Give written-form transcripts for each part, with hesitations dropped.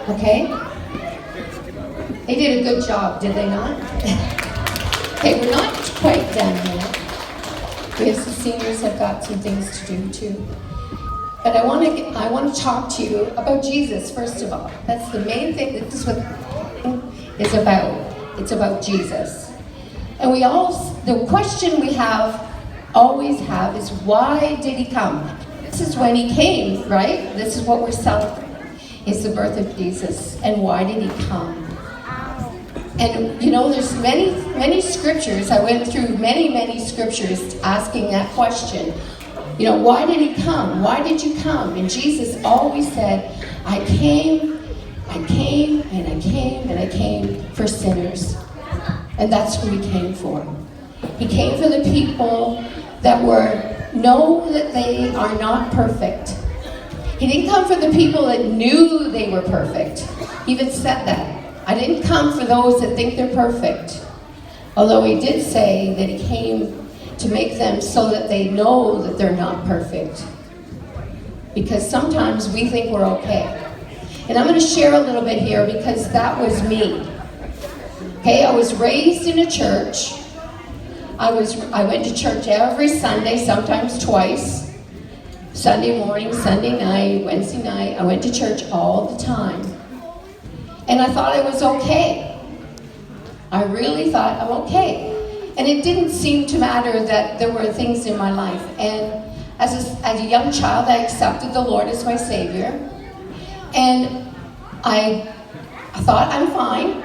Okay? They did a good job, did they not? Okay, we're not quite done yet, because the seniors have got some things to do too. But I want to talk to you about Jesus, first of all. That's the main thing that this is about. It's about Jesus. And the question we always have is, why did he come? This is when he came, right? This is what we're celebrating. It's the birth of Jesus. And why did he come? And there's many scriptures. I went through many scriptures asking that question. Why did he come? Why did you come? And Jesus always said, I came, and I came for sinners. And that's who he came for. He came for the people that know that they are not perfect. He didn't come for the people that knew they were perfect. He even said that. I didn't come for those that think they're perfect. Although he did say that he came to make them so that they know that they're not perfect. Because sometimes we think we're okay. And I'm going to share a little bit here because that was me. Okay, I was raised in a church. I went to church every Sunday, sometimes twice. Sunday morning, Sunday night, Wednesday night. I went to church all the time. And I thought I was okay. I really thought I'm okay. And it didn't seem to matter that there were things in my life. And as a young child, I accepted the Lord as my Savior. And I thought, I'm fine.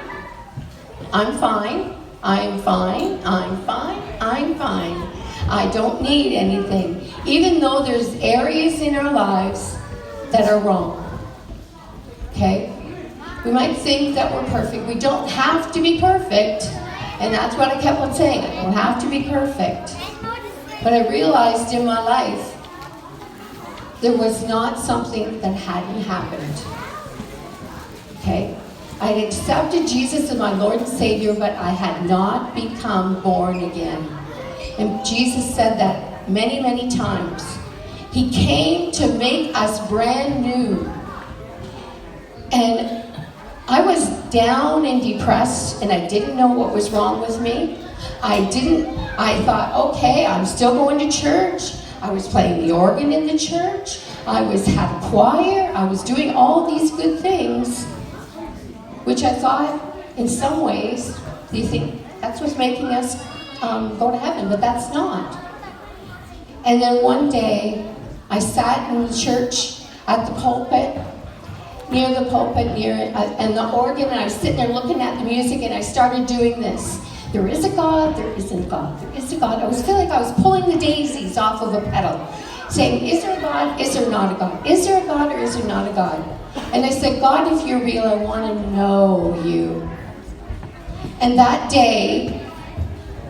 I'm fine. I'm fine. I'm fine. I'm fine. I don't need anything. Even though there's areas in our lives that are wrong. Okay? We might think that we're perfect. We don't have to be perfect. And that's what I kept on saying. I don't have to be perfect. But I realized in my life, there was not something that hadn't happened. Okay? I had accepted Jesus as my Lord and Savior, but I had not become born again. And Jesus said that many times. He came to make us brand new. And I was down and depressed, and I didn't know what was wrong with me. I thought, okay, I'm still going to church. I was playing the organ in the church. I had a choir. I was doing all these good things, which I thought, in some ways, you think that's what's making us go to heaven, but that's not. And then one day, I sat in the church at the pulpit, near the pulpit, and the organ, and I was sitting there looking at the music, and I started doing this. There is a God, there isn't a God, there is a God. I was feeling like I was pulling the daisies off of a pedal, saying, is there a God, is there not a God? Is there a God or is there not a God? And I said, God, if you're real, I want to know you. And that day,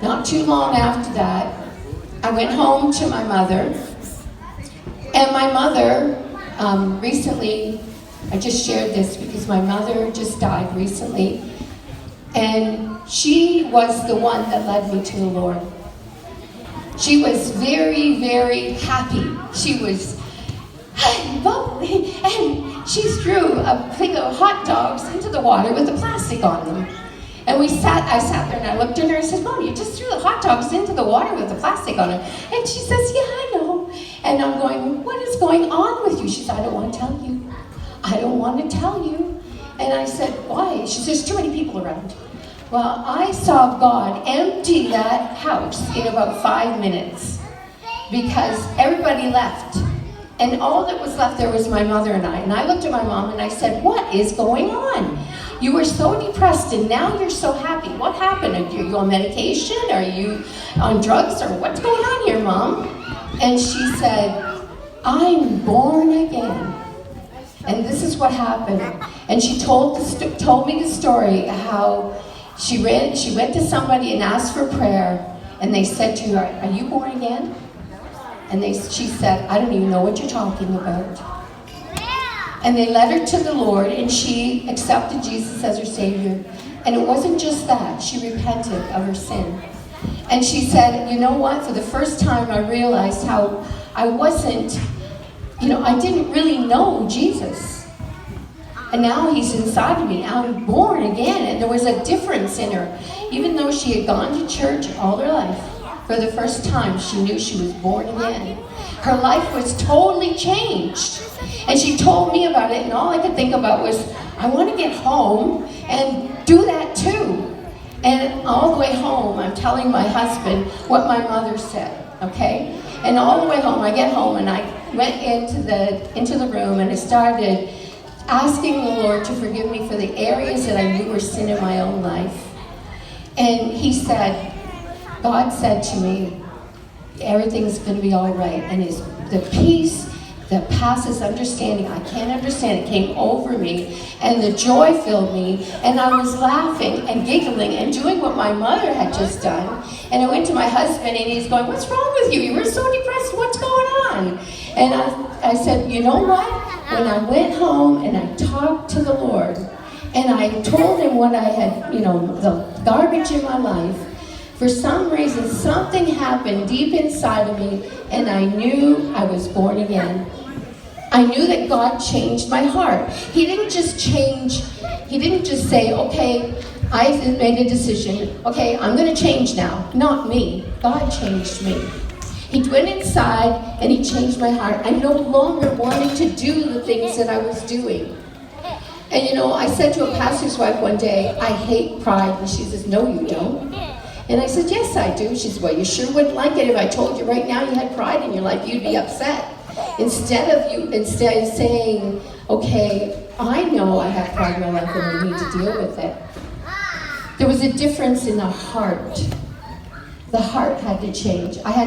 not too long after that, I went home to my mother. And my mother, recently, I just shared this because my mother just died recently. And she was the one that led me to the Lord. She was very happy. She was bubbly, and she threw a thing of hot dogs into the water with the plastic on them. And I sat there and I looked at her and said, Mom, you just threw the hot dogs into the water with the plastic on them. And she says, yeah, I know. And I'm going, what is going on with you? She said, I don't want to tell you. I don't want to tell you. And I said, why? She says, there's too many people around. Well, I saw God empty that house in about 5 minutes because everybody left. And all that was left there was my mother and I. And I looked at my mom and I said, what is going on? You were so depressed and now you're so happy. What happened? Are you on medication? Are you on drugs? Or what's going on here, Mom? And she said, I'm born again. And this is what happened. And she told me the story how she went to somebody and asked for prayer. And they said to her, are you born again? And she said, I don't even know what you're talking about. And they led her to the Lord, and she accepted Jesus as her Savior. And it wasn't just that. She repented of her sin. And she said, you know what? For the first time, I realized how I wasn't, I didn't really know Jesus. And now he's inside of me. I'm born again. And there was a difference in her. Even though she had gone to church all her life, for the first time, she knew she was born again. Her life was totally changed. And she told me about it, and all I could think about was, I want to get home and do that too. And all the way home, I'm telling my husband what my mother said, okay? And all the way home, I get home, and I went into the room, and I started asking the Lord to forgive me for the areas that I knew were sin in my own life. And he said, God said to me, everything's going to be all right. And the peace that passes understanding, I can't understand it, came over me, and the joy filled me, and I was laughing and giggling and doing what my mother had just done. And I went to my husband, and he's going, what's wrong with you? You were so depressed. What's going on? And I said, you know what? When I went home and I talked to the Lord, and I told him what I had, the garbage in my life, for some reason, something happened deep inside of me, and I knew I was born again. I knew that God changed my heart. He didn't just say, okay, I made a decision, okay, I'm going to change now. Not me. God changed me. He went inside, and he changed my heart. I no longer wanted to do the things that I was doing. And I said to a pastor's wife one day, I hate pride. And she says, no, you don't. And I said, yes, I do. She said, well, you sure wouldn't like it if I told you right now you had pride in your life, you'd be upset. Instead of saying, okay, I know I have pride in my life and I need to deal with it. There was a difference in the heart. The heart had to change. I had